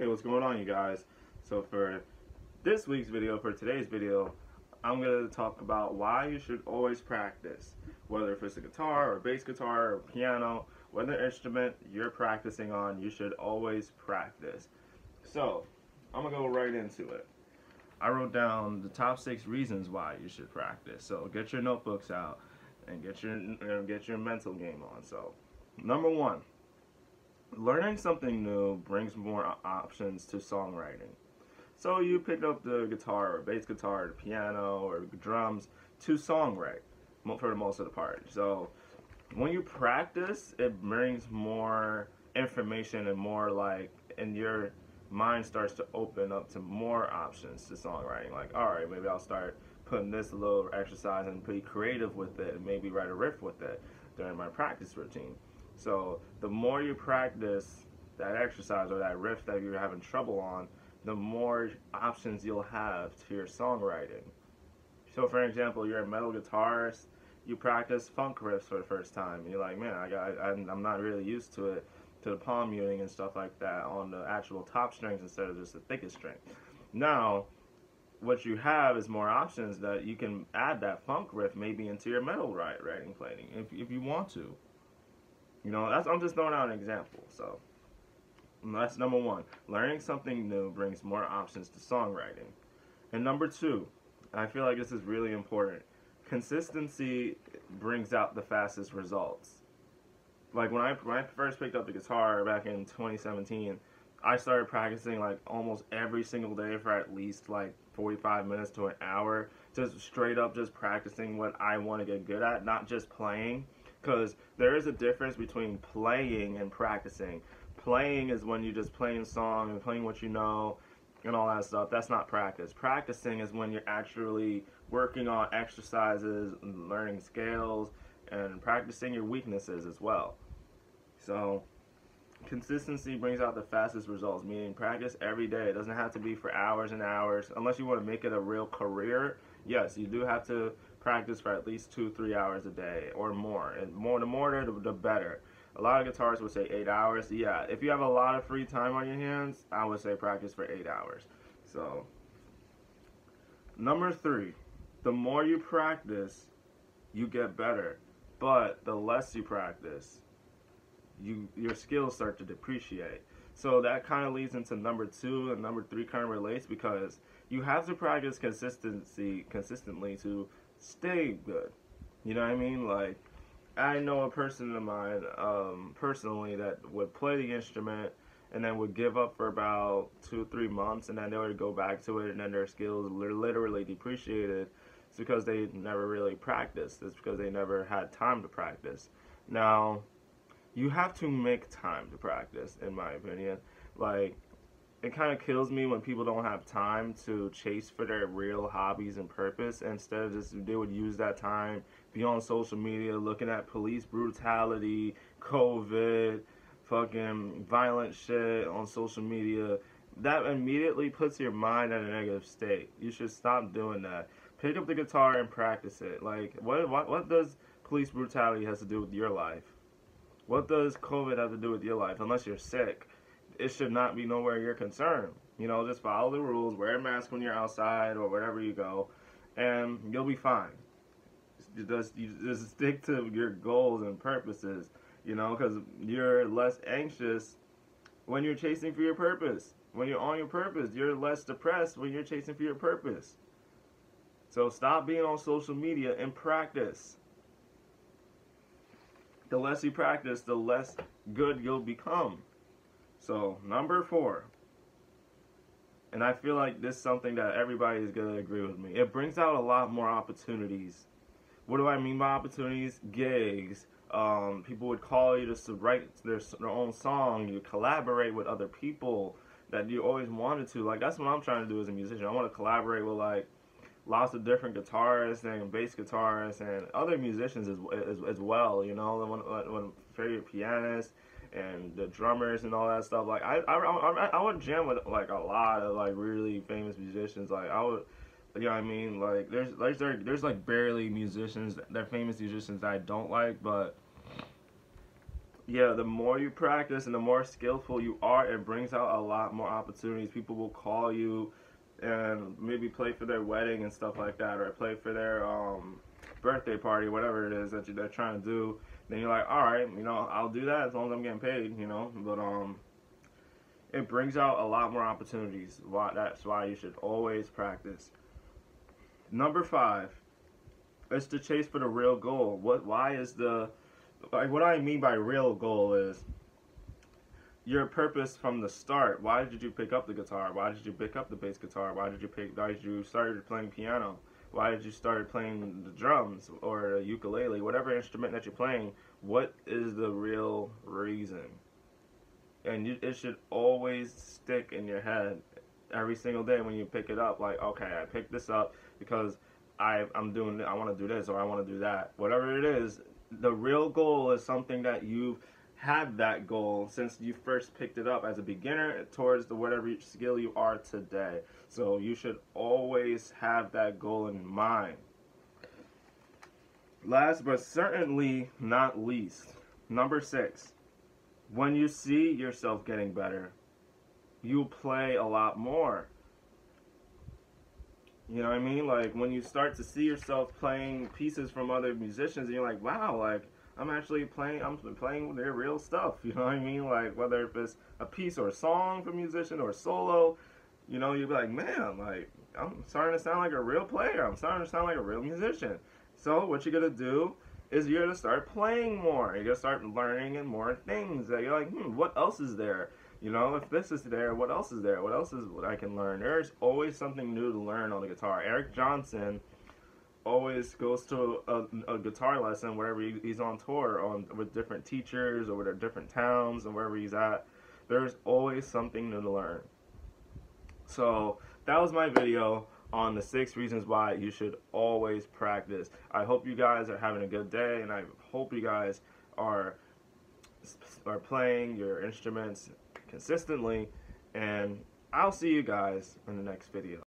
Hey, what's going on, you guys? So for today's video, I'm going to talk about why you should always practice. Whether if it's a guitar or bass guitar or piano, whatever instrument you're practicing on, you should always practice. So, I'm going to go right into it. I wrote down the top 6 reasons why you should practice. So get your notebooks out and get your mental game on. So, number 1. Learning something new brings more options to songwriting. So you pick up the guitar or bass guitar or the piano or drums to songwrite for the most of the part. So when you practice, it brings more information and and your mind starts to open up to more options to songwriting. Like, alright, maybe I'll start putting this little exercise and be creative with it and maybe write a riff with it during my practice routine. So the more you practice that exercise or that riff that you're having trouble on, the more options you'll have to your songwriting. So for example, you're a metal guitarist, you practice funk riffs for the first time. You're like, man, I'm not really used to it, to the palm muting and stuff like that on the actual top strings instead of just the thickest string. Now, what you have is more options that you can add that funk riff maybe into your metal writing planning if you want to. You know, I'm just throwing out an example. So that's number 1. Learning something new brings more options to songwriting. And number 2, I feel like this is really important. Consistency brings out the fastest results. Like when I first picked up the guitar back in 2017, I started practicing like almost every single day for at least like 45 minutes to an hour, just straight up just practicing what I want to get good at, not just playing. Because there is a difference between playing and practicing. Playing is when you're just playing a song and playing what you know and all that stuff. That's not practice. Practicing is when you're actually working on exercises, learning scales, and practicing your weaknesses as well. So, consistency brings out the fastest results, meaning practice every day. It doesn't have to be for hours and hours. Unless you want to make it a real career, yes, you do have to practice for at least 2-3 hours a day or more. And the more the better. A lot of guitarists would say 8 hours. Yeah, if you have a lot of free time on your hands, I would say practice for 8 hours. So, number 3, the more you practice, you get better. But the less you practice, your skills start to depreciate. So that kind of leads into number 2, and number 3 kind of relates because you have to practice consistently to stay good. You know what I mean? Like, I know a person of mine personally that would play the instrument and then would give up for about 2-3 months, and then they would go back to it, and then their skills literally depreciated. It's because they never really practiced. It's because they never had time to practice. Now, you have to make time to practice, in my opinion. Like, it kind of kills me when people don't have time to chase for their real hobbies and purpose. Instead of they would use that time, be on social media, looking at police brutality, COVID, fucking violent shit on social media. That immediately puts your mind in a negative state. You should stop doing that. Pick up the guitar and practice it. Like, what does police brutality has to do with your life? What does COVID have to do with your life? Unless you're sick, it should not be nowhere you're concerned. You know, just follow the rules, wear a mask when you're outside or wherever you go, and you'll be fine. You just stick to your goals and purposes, you know, because you're less anxious when you're chasing for your purpose. When you're on your purpose, you're less depressed when you're chasing for your purpose. So stop being on social media and practice. The less you practice, the less good you'll become. So, number 4. And I feel like this is something that everybody is going to agree with me. It brings out a lot more opportunities. What do I mean by opportunities? Gigs. People would call you to write their own song. You collaborate with other people that you always wanted to. Like, that's what I'm trying to do as a musician. I want to collaborate with, like, lots of different guitarists and bass guitarists and other musicians as well, you know, when favorite pianists and the drummers and all that stuff. Like, I would jam with like a lot of like really famous musicians. Like, I would, you know what I mean? Like, there's like barely musicians, they're famous musicians that I don't like, but yeah, the more you practice and the more skillful you are, it brings out a lot more opportunities. People will call you and maybe play for their wedding and stuff like that, or play for their birthday party, whatever it is that they're trying to do. Then you're like, all right, I'll do that as long as I'm getting paid. But it brings out a lot more opportunities. That's why you should always practice. Number 5 is to chase for the real goal. Why is what I mean by real goal is your purpose from the start. Why did you pick up the guitar? Why did you pick up the bass guitar? Why did you start playing piano? Why did you start playing the drums or the ukulele? Whatever instrument that you're playing, what is the real reason? And it should always stick in your head every single day when you pick it up. Like, okay, I picked this up because I want to do this or I want to do that. Whatever it is, the real goal is something that you've had that goal since you first picked it up as a beginner towards whatever skill you are today. So you should always have that goal in mind. Last but certainly not least, number 6. When you see yourself getting better, you play a lot more. You know what I mean? Like when you start to see yourself playing pieces from other musicians, and you're like, wow, like I'm playing their real stuff. You know what I mean? Like whether if it's a piece or a song from a musician or a solo, you'll be like, man, like I'm starting to sound like a real player. I'm starting to sound like a real musician. So what you're gonna do is you're gonna start playing more. You're gonna start learning and more things. That you're like, what else is there? If this is there, what else is there? What else is what I can learn? There's always something new to learn on the guitar. Eric Johnson always goes to a guitar lesson wherever he's on tour with different teachers or with different towns and wherever he's at. There's always something new to learn. So that was my video on the 6 reasons why you should always practice. I hope you guys are having a good day, and I hope you guys are playing your instruments consistently, and I'll see you guys in the next video.